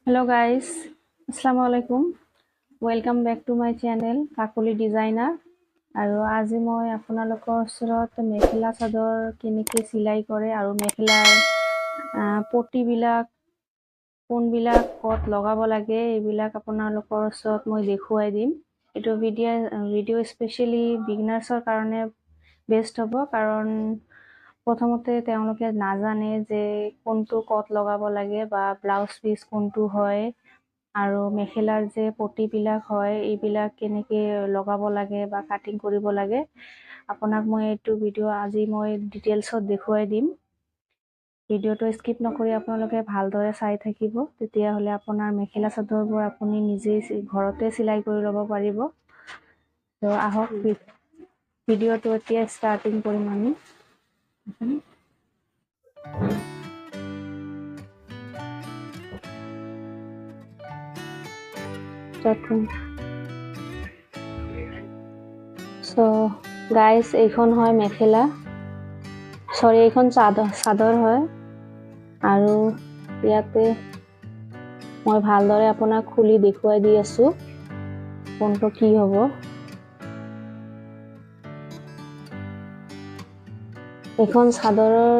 Hello guys, Assalamu alaikum. Welcome back to my channel Kakuli Designer. আৰু আজি মই আপোনালোকৰ ওচৰত মেখেলা চাদৰ কেনেকৈ চিলাই কৰে আৰু মেখেলাৰ পটিবিলাক কোনবিলাক ক'ত লগাব লাগে এইবিলাক আপোনালোকৰ ওচৰত মই দেখুৱাই দিম। এইটো ভিডিঅ' স্পেচিয়েলি বিগিনাৰ্ছৰ কাৰণে বেষ্ট হ'ব, কাৰণ প্ৰথমতে তেওঁলোকে নাজানে যে কোনটো ক'ত লগাব লাগে বা ব্লাউজ পিচ কোনটো হয় আৰু মেখেলাৰ যে পটিবিলাক হয় এইবিলাক কেনেকৈ লগাব লাগে বা কাটিং কৰিব লাগে। আপোনাক মই এইটো ভিডিঅ' আজি মই ডিটেইলছত দেখুৱাই দিম। ভিডিঅ'টো স্কিপ নকৰি আপোনালোকে ভালদৰে চাই থাকিব, তেতিয়াহ'লে আপোনাৰ মেখেলা চাদৰবোৰ আপুনি নিজেই ঘৰতে চিলাই কৰি ল'ব পাৰিব। তো আহক ভিডিঅ'টো এতিয়া ষ্টাৰ্টিং কৰিম আমি। So guys, এইখন হয় মেখেলা, সৰি এইখন চাদৰ হয়। আৰু ইয়াতে মই ভালদৰে আপোনাক খুলি দেখুৱাই দি আছো কোনটো কি হ'ব। এইখন চাদৰৰ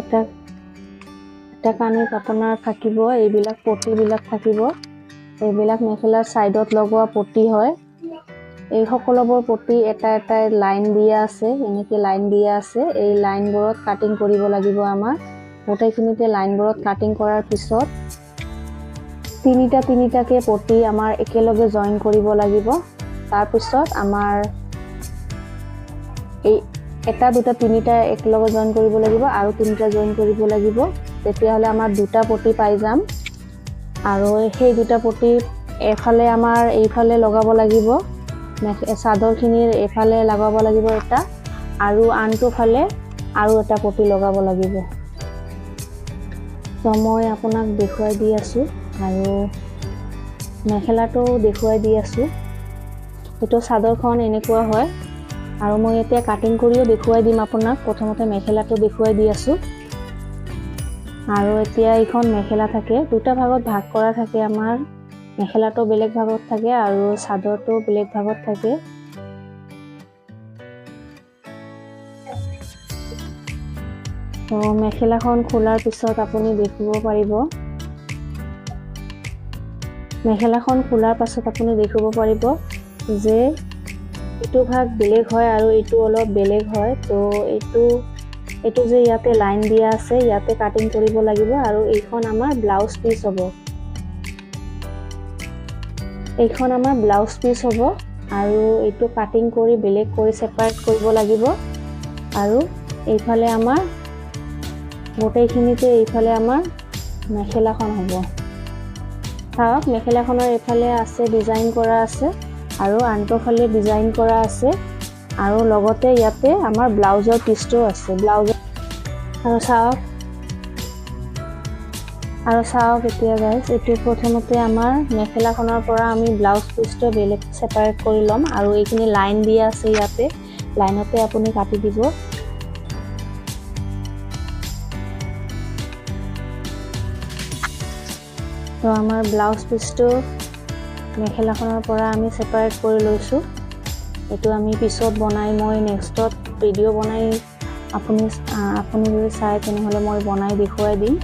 এটা কাণত আপোনাৰ থাকিব এইবিলাক পটিবিলাক থাকিব। এইবিলাক মেখেলাৰ সাইডত লগোৱা পটি হয়। এই সকলোবোৰ পটি এটা এটা লাইন দিয়া আছে, এনেকৈ লাইন দিয়া আছে। এই লাইনবোৰত কাটিং কৰিব লাগিব আমাৰ। গোটেইখিনিতে লাইনবোৰত কাটিং কৰাৰ পিছত তিনিটাকে পটি আমাৰ একেলগে জইন কৰিব লাগিব। তাৰপিছত আমাৰ এই এটা দুটা তিনিটা একেলগে জইন কৰিব লাগিব আৰু তিনিটা জইন কৰিব লাগিব। তেতিয়াহ'লে আমাৰ দুটা পটি পাই যাম। আৰু সেই দুটা পটি এফালে আমাৰ এইফালে লগাব লাগিব, চাদৰখিনিৰ এফালে লগাব লাগিব এটা, আৰু আনটো ফালে আৰু এটা পটি লগাব লাগিব। তো মই আপোনাক দেখুৱাই দি আছোঁ আৰু মেখেলাটো দেখুৱাই দি আছোঁ। এইটো চাদৰখন এনেকুৱা হয় আৰু মই এতিয়া কাটিং কৰিও দেখুৱাই দিম আপোনাক। প্ৰথমতে মেখেলাটো দেখুৱাই দি আছোঁ। আৰু এতিয়া এইখন মেখেলা থাকে, দুটা ভাগত ভাগ কৰা থাকে আমাৰ। মেখেলাটো বেলেগ ভাগত থাকে আৰু চাদৰটো বেলেগ ভাগত থাকে। তো মেখেলাখন খোলাৰ পিছত আপুনি দেখিব পাৰিব, মেখেলাখন খোলাৰ পাছত আপুনি দেখিব পাৰিব যে এইটো ভাগ বেলেগ হয় আৰু এইটো অলপ বেলেগ হয়। তো এইটো যে ইয়াতে লাইন দিয়া আছে, ইয়াতে কাটিং কৰিব লাগিব। আৰু এইখন আমাৰ ব্লাউজ পিচ হ'ব, এইখন আমাৰ ব্লাউজ পিচ হ'ব। আৰু এইটো কাটিং কৰি বেলেগ কৰি সেপাৰেট কৰিব লাগিব। আৰু এইফালে আমাৰ গোটেইখিনিতে এইফালে আমাৰ মেখেলাখন হ'ব। চাওক, মেখেলাখনৰ এইফালে আছে ডিজাইন কৰা আছে আৰু আনটো ফালে ডিজাইন কৰা আছে, আৰু লগতে ইয়াতে আমাৰ ব্লাউজৰ পিচটো আছে। আৰু চাওক এতিয়া গাইজ, এইটো প্ৰথমতে আমাৰ মেখেলাখনৰ পৰা আমি ব্লাউজ পিচটো বেলেগ সেপাৰেট কৰি ল'ম। আৰু এইখিনি লাইন দিয়া আছে, ইয়াতে লাইনতে আপুনি কাটি দিব। তো আমাৰ ব্লাউজ পিচটো মেখেলাখনৰ পৰা আমি সেপাৰেট কৰি লৈছোঁ। এইটো আমি পিছত বনাই, মই নেক্সটত ভিডিঅ' বনাই আপুনি যদি চাই তেনেহ'লে মই বনাই দেখুৱাই দিম।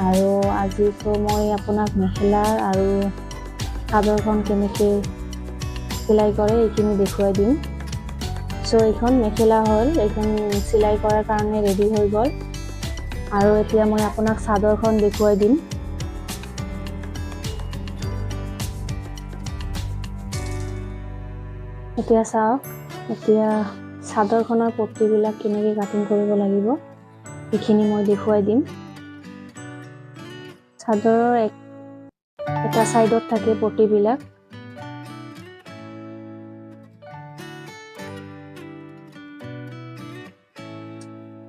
আৰু আজিতো মই আপোনাক মেখেলাৰ আৰু চাদৰখন কেনেকৈ চিলাই কৰে এইখিনি দেখুৱাই দিম। চ' এইখন মেখেলা হ'ল, এইখন চিলাই কৰাৰ কাৰণে ৰেডি হৈ গ'ল। আৰু এতিয়া মই আপোনাক চাদৰখন দেখুৱাই দিম। এতিয়া চাওক, এতিয়া চাদৰখনৰ পটিবিলাক কেনেকৈ কাটিং কৰিব লাগিব এইখিনি মই দেখুৱাই দিম। চাদৰৰ এটা সাইডত থাকে পটিবিলাক।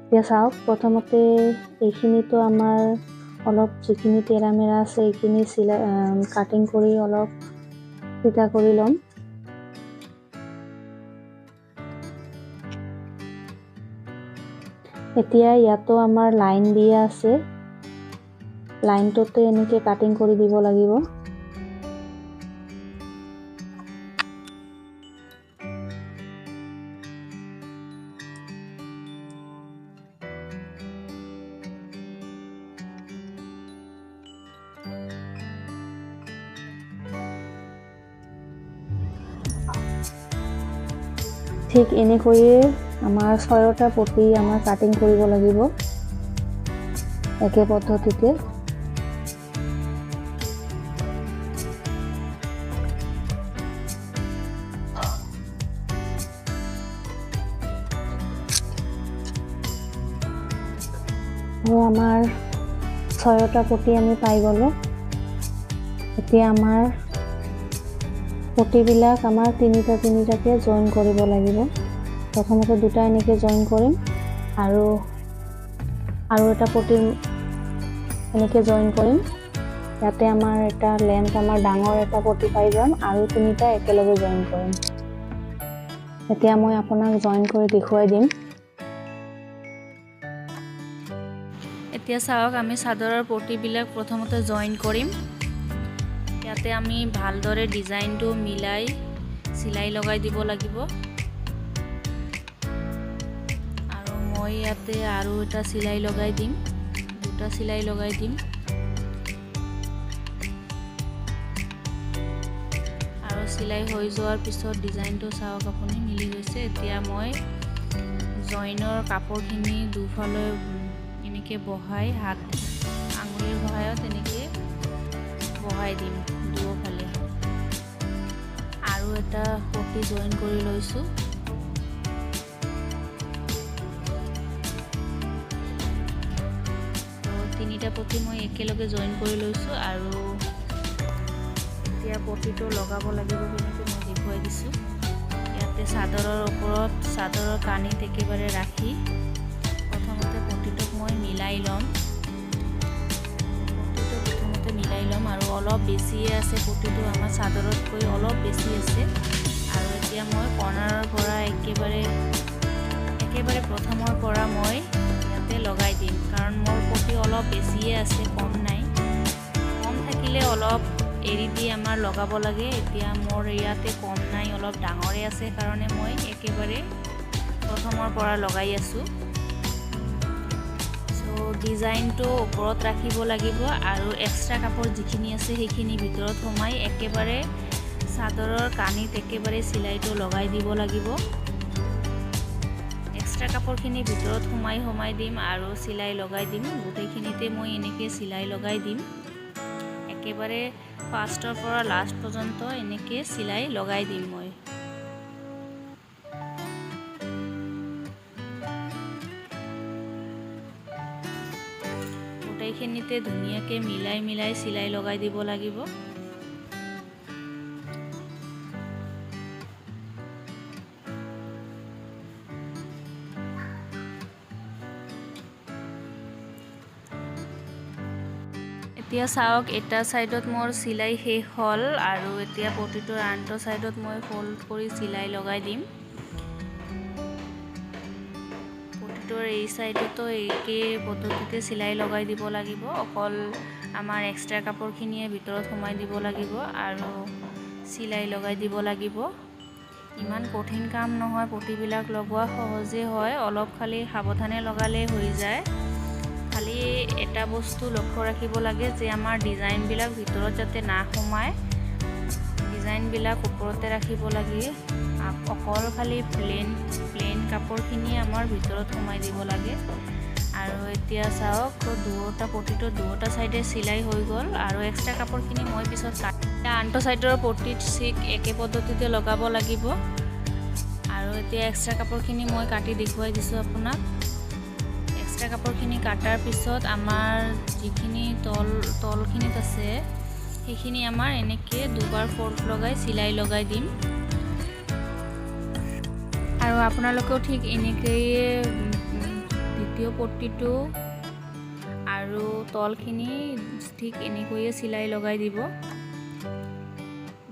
এতিয়া চাওক, প্ৰথমতে এইখিনিতো আমাৰ অলপ যিখিনি তেৰামেৰা আছে এইখিনি কাটিং কৰি অলপ চিধা কৰি ল'ম। এতিয়া ইয়াতো আমাৰ লাইন দিয়া আছে, লাইনটোতে এনেকৈ কাটিং কৰি দিব লাগিব। ঠিক এনেকৈয়ে আমাৰ 6টা পটি আমাৰ কাটিং কৰিব লাগিব একে পদ্ধতিতে। আমাৰ 6টা পটি আমি পাই গ'লো। এতিয়া আমাৰ পটিবিলাক আমাৰ তিনিটাকে জইন কৰিব লাগিব। প্ৰথমতে দুটা এনেকৈ জইন কৰিম আৰু এটা পটি এনেকৈ জইন কৰিম। ইয়াতে আমাৰ এটা লেন্থ আমাৰ ডাঙৰ এটা পটি পাই যাম আৰু 3টা একেলগে জইন কৰিম। এতিয়া মই আপোনাক জইন কৰি দেখুৱাই দিম। এতিয়া চাওক, আমি চাদৰৰ পটিবিলাক প্ৰথমতে জইন কৰিম। ইয়াতে আমি ভালদৰে ডিজাইনটো মিলাই চিলাই লগাই দিব লাগিব। আৰু মই ইয়াতে আৰু এটা চিলাই লগাই দিম, দুটা চিলাই লগাই দিম। আৰু চিলাই হৈ যোৱাৰ পিছত ডিজাইনটো চাওক আপুনি মিলি গৈছে। এতিয়া মই জইনৰ কাপোৰখিনি দুফালে এনেকৈ বহাই হাত আঙুলিৰ সহায়ত এনেকৈ বহাই দিম দুফালে। আৰু এটা পটি জইন কৰি লৈছোঁ। তিনিটা পটি মই একেলগে জইন কৰি লৈছোঁ আৰু এতিয়া পটিটো লগাব লাগিব কেনেকৈ মই দেখুৱাই দিছোঁ। ইয়াতে চাদৰৰ ওপৰত চাদৰৰ কাণিত একেবাৰে ৰাখি প্ৰথমতে পটিটোক মই মিলাই ল'ম। আৰু অলপ বেছিয়ে আছে, পটিটো আমাৰ চাদৰতকৈ অলপ বেছি আছে। আৰু এতিয়া মই কৰ্ণাৰৰ পৰা একেবাৰে প্ৰথমৰ পৰা মই ইয়াতে লগাই দিম, কাৰণ মোৰ পটি অলপ বেছিয়ে আছে, কম নাই। কম থাকিলে অলপ এৰি দি আমাৰ লগাব লাগে। এতিয়া মোৰ ইয়াতে কম নাই, অলপ ডাঙৰে আছে কাৰণে মই একেবাৰে প্ৰথমৰ পৰা লগাই আছোঁ। ডিজাইনটো ওপৰত ৰাখিব লাগিব আৰু এক্সট্ৰা কাপোৰ যিখিনি আছে সেইখিনি ভিতৰত সোমাই একেবাৰে চাদৰৰ কাণিত একেবাৰে চিলাইটো লগাই দিব লাগিব। এক্সট্ৰা কাপোৰখিনি ভিতৰত সোমাই দিম আৰু চিলাই লগাই দিম। গোটেইখিনিতে মই এনেকৈ চিলাই লগাই দিম। একেবাৰে ফাৰ্ষ্টৰ পৰা লাষ্ট পৰ্যন্ত এনেকৈ চিলাই লগাই দিম মই। গোটেইখিনিতে ধুনীয়াকৈ মিলাই চিলাই লগাই দিব লাগিব। এতিয়া চাওক, এটা ছাইডত মোৰ চিলাই শেষ হ'ল আৰু এতিয়া পটিটোৰ আনটো ছাইডত মই ফল্ড কৰি চিলাই লগাই দিম। এই চাইডতো একে পদ্ধতিতে চিলাই লগাই দিব লাগিব। অকল আমাৰ এক্সট্ৰা কাপোৰখিনিয়ে ভিতৰত সোমাই দিব লাগিব আৰু চিলাই লগাই দিব লাগিব। ইমান কঠিন কাম নহয়, পটিবিলাক লগোৱা সহজে হয়, অলপ খালি সাৱধানে লগালে হৈ যায়। খালি এটা বস্তু লক্ষ্য ৰাখিব লাগে যে আমাৰ ডিজাইনবিলাক ভিতৰত যাতে না সোমায়, ডিজাইনবিলাক ওপৰতে ৰাখিব লাগে। অকল খালি প্লেন কাপোৰখিনিয়ে আমাৰ ভিতৰত সোমাই দিব লাগে। আৰু এতিয়া চাওক, পটিটো দুটা চাইডে চিলাই হৈ গ'ল আৰু এক্সট্ৰা কাপোৰখিনি মই পিছত আনটো চাইডৰ পটিত চিক একে পদ্ধতিতে লগাব লাগিব। আৰু এতিয়া এক্সট্ৰা কাপোৰখিনি মই কাটি দেখুৱাই দিছোঁ আপোনাক। এক্সট্ৰা কাপোৰখিনি কাটাৰ পিছত আমাৰ যিখিনি তলখিনিত আছে সেইখিনি আমাৰ এনেকৈ দুবাৰ ফল্ড লগাই চিলাই লগাই দিম। আৰু আপোনালোকেও ঠিক এনেকৈয়ে দ্বিতীয় পটিটো আৰু তলখিনি ঠিক এনেকৈয়ে চিলাই লগাই দিব।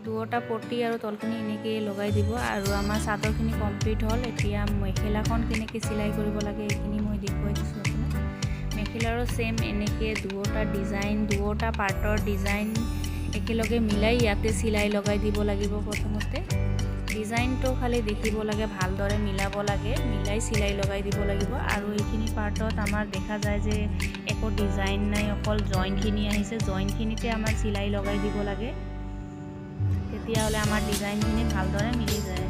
দুটা পটি আৰু তলখিনি এনেকৈয়ে লগাই দিব। আৰু আমাৰ চাদৰখিনি কমপ্লিট হ'ল। এতিয়া মেখেলাখন কেনেকৈ চিলাই কৰিব লাগে এইখিনি মই দেখুৱাই দিছোঁ আপোনাক। মেখেলাৰো সেম এনেকৈ দুটা ডিজাইন দুটা পাৰ্টৰ ডিজাইন একেলগে মিলাই ইয়াতে চিলাই লগাই দিব লাগিব। প্ৰথমতে ডিজাইনটো খালি দেখিব লাগে, ভালদৰে মিলাব লাগে, মিলাই চিলাই লগাই দিব লাগিব। আৰু এইখিনি পাৰ্টত আমাৰ দেখা যায় যে একো ডিজাইন নাই, অকল জইনখিনি আহিছে, জইনখিনিতে আমাৰ চিলাই লগাই দিব লাগে, তেতিয়াহ'লে আমাৰ ডিজাইনখিনি ভালদৰে মিলি যায়।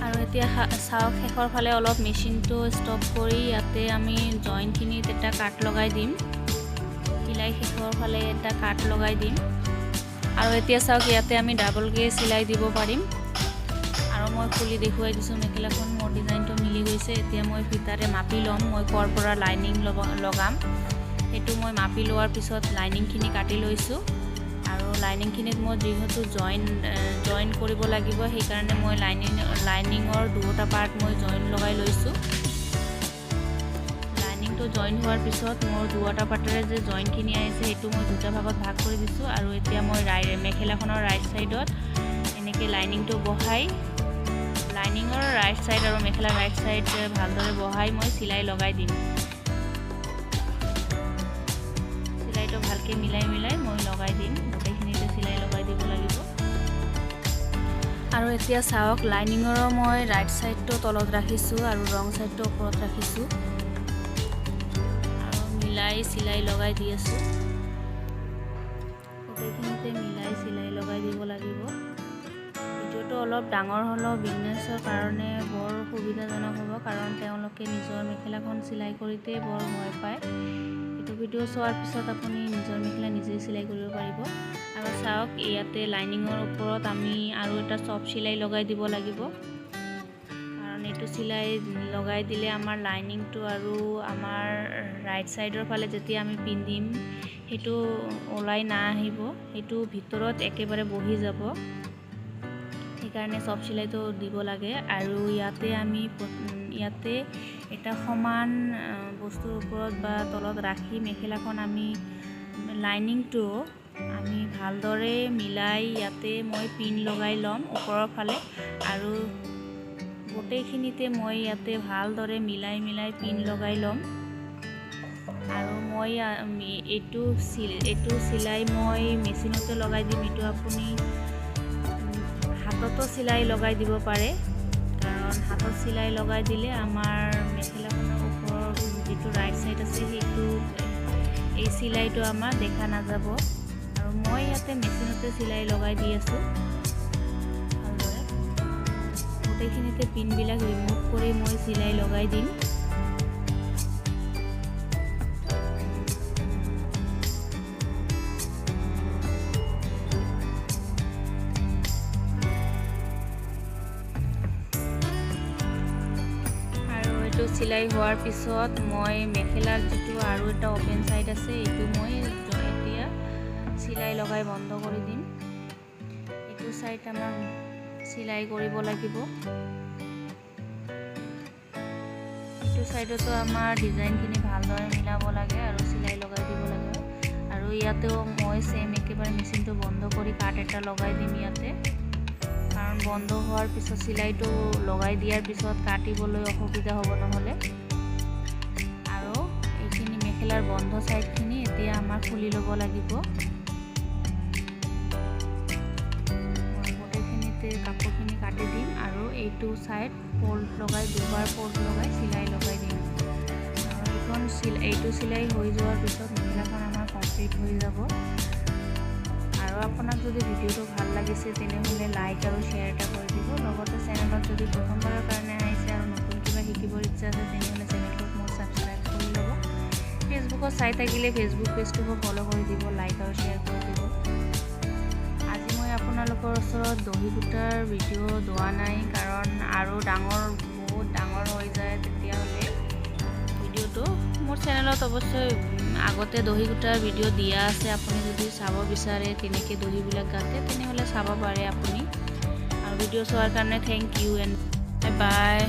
আৰু এতিয়া চাওক শেষৰ ফালে অলপ মেচিনটো ষ্টপ কৰি ইয়াতে আমি জইনখিনিত এটা কাট লগাই দিম, চিলাই শেষৰ ফালে এটা কাট লগাই দিম। আৰু এতিয়া চাওক ইয়াতে আমি ডাবলকৈ চিলাই দিব পাৰিম। আৰু মই খুলি দেখুৱাই দিছোঁ মেখেলাখন, মোৰ ডিজাইনটো মিলি গৈছে। এতিয়া মই ফিতাৰে মাপি ল'ম, মই ক'ৰ পৰা লাইনিং লগাম সেইটো মই মাপি লোৱাৰ পিছত লাইনিংখিনি কাটি লৈছোঁ। আৰু লাইনিংখিনিত মই যিহেতু জইন কৰিব লাগিব, সেইকাৰণে মই লাইনিঙৰ দুটা পাৰ্ট মই জইন লগাই লৈছোঁ। লাইনিংটো জইন হোৱাৰ পিছত মোৰ দুটা পাৰ্টেৰে যে জইনখিনি আহিছে সেইটো মই দুটা ভাগত ভাগ কৰি দিছোঁ। আৰু এতিয়া মই মেখেলাখনৰ ৰাইট ছাইডত এনেকৈ লাইনিংটো বহাই, লাইনিঙৰ ৰাইট ছাইড আৰু মেখেলাৰ ৰাইট ছাইড ভালদৰে বহাই মই চিলাই লগাই দিম। চিলাইটো ভালকৈ মিলাই মই লগাই দিম, গোটেইখিনিতে চিলাই লগাই দিব লাগিব। আৰু এতিয়া চাওক লাইনিঙৰো মই ৰাইট ছাইডটো তলত ৰাখিছোঁ আৰু ৰং ছাইডটো ওপৰত ৰাখিছোঁ, আৰু মিলাই চিলাই লগাই দি আছোঁ। গোটেইখিনিতে মিলাই চিলাই লগাই দিব লাগিব। ভিডিঅ'টো অলপ ডাঙৰ হ'লেও বিজনেছৰ কাৰণে বৰ সুবিধাজনক হ'ব, কাৰণ তেওঁলোকে নিজৰ মেখেলাখন চিলাই কৰোঁতে বৰ ভয় পায়। এইটো ভিডিঅ' চোৱাৰ পিছত আপুনি নিজৰ মেখেলা নিজেই চিলাই কৰিব পাৰিব। আৰু চাওক ইয়াতে লাইনিঙৰ ওপৰত আমি আৰু এটা চপ চিলাই লগাই দিব লাগিব, কাৰণ এইটো চিলাই লগাই দিলে আমাৰ লাইনিংটো আৰু আমাৰ ৰাইট ছাইডৰ ফালে যেতিয়া আমি পিন্ধিম সেইটো ওলাই নাহিব, সেইটো ভিতৰত একেবাৰে বহি যাব, সেইকাৰণে চপ চিলাইটো দিব লাগে। আৰু ইয়াতে এটা সমান বস্তুৰ ওপৰত বা তলত ৰাখি মেখেলাখন আমি লাইনিংটো আমি ভালদৰে মিলাই ইয়াতে মই পিন লগাই ল'ম ওপৰৰ ফালে। আৰু গোটেইখিনিতে মই ইয়াতে ভালদৰে মিলাই পিন লগাই ল'ম। আৰু মই এইটো চিলাই মই মেচিনতে লগাই দিম, এইটো আপুনি হাততো চিলাই লগাই দিব পাৰে, কাৰণ হাতত চিলাই লগাই দিলে আমাৰ মেখেলাখনৰ ওপৰৰ যিটো ৰাইট ছাইড আছে সেইটো এই চিলাইটো আমাৰ দেখা নাযাব। আৰু মই ইয়াতে মেচিনতে চিলাই লগাই দি আছোঁ ভালদৰে। গোটেইখিনিতে পিনবিলাক ৰিমুভ কৰি মই চিলাই লগাই দিম। চিলাই হোৱাৰ পিছত মই মেখেলাৰ যিটো আৰু এটা অপেন ছাইড আছে এইটো মই এতিয়া চিলাই লগাই বন্ধ কৰি দিম। এইটো ছাইড আমাৰ চিলাই কৰিব লাগিব। এইটো ছাইডতো আমাৰ ডিজাইনখিনি ভালদৰে মিলাব লাগে আৰু চিলাই লগাই দিব লাগে। আৰু ইয়াতেও মই সেম একেবাৰে মেচিনটো বন্ধ কৰি কাট এটা লগাই দিম ইয়াতে, কাৰণ বন্ধ হোৱাৰ পিছত চিলাইটো লগাই দিয়াৰ পিছত কাটিবলৈ অসুবিধা হ'ব নহ'লে। আৰু এইখিনি মেখেলাৰ বন্ধ ছাইডখিনি এতিয়া আমাৰ খুলি ল'ব লাগিব। মই গোটেইখিনিতে কাপোৰখিনি কাটি দিম আৰু এইটো ছাইড ফল্ড লগাই দুবাৰ ফল্ড লগাই চিলাই লগাই দিম। আৰু এইটো চিলাই হৈ যোৱাৰ পিছত মেখেলাখন আমাৰ কমপ্লিট হৈ যাব। আৰু আপোনাক যদি ভিডিঅ'টো ভাল লাগিছে তেনেহ'লে লাইক আৰু শ্বেয়াৰ এটা কৰি দিব। লগতে চেনেলত যদি প্ৰথমবাৰৰ কাৰণে আহিছে আৰু নতুন কিবা শিকিবৰ ইচ্ছা আছে তেনেহ'লে চেনেলটোক মোৰ ছাবস্ক্ৰাইব কৰি ল'ব। ফেচবুকত চাই থাকিলে ফেচবুক পেজটোকো ফ'ল' কৰি দিব, লাইক আৰু শ্বেয়াৰ কৰি দিব। আজি মই আপোনালোকৰ ওচৰত দহি গোটাৰ ভিডিঅ' দিয়া নাই, কাৰণ আৰু বহুত ডাঙৰ হৈ যায় তেতিয়াহ'লে ভিডিঅ'টো। মোৰ চেনেলত অৱশ্যে আগতে দহি গোটাৰ ভিডিঅ' দিয়া আছে, আপুনি যদি চাব বিচাৰে কেনেকৈ দহিবিলাক গাঁঠে তেনেহ'লে চাব পাৰে আপুনি। আৰু ভিডিঅ' চোৱাৰ কাৰণে thank you and bye by.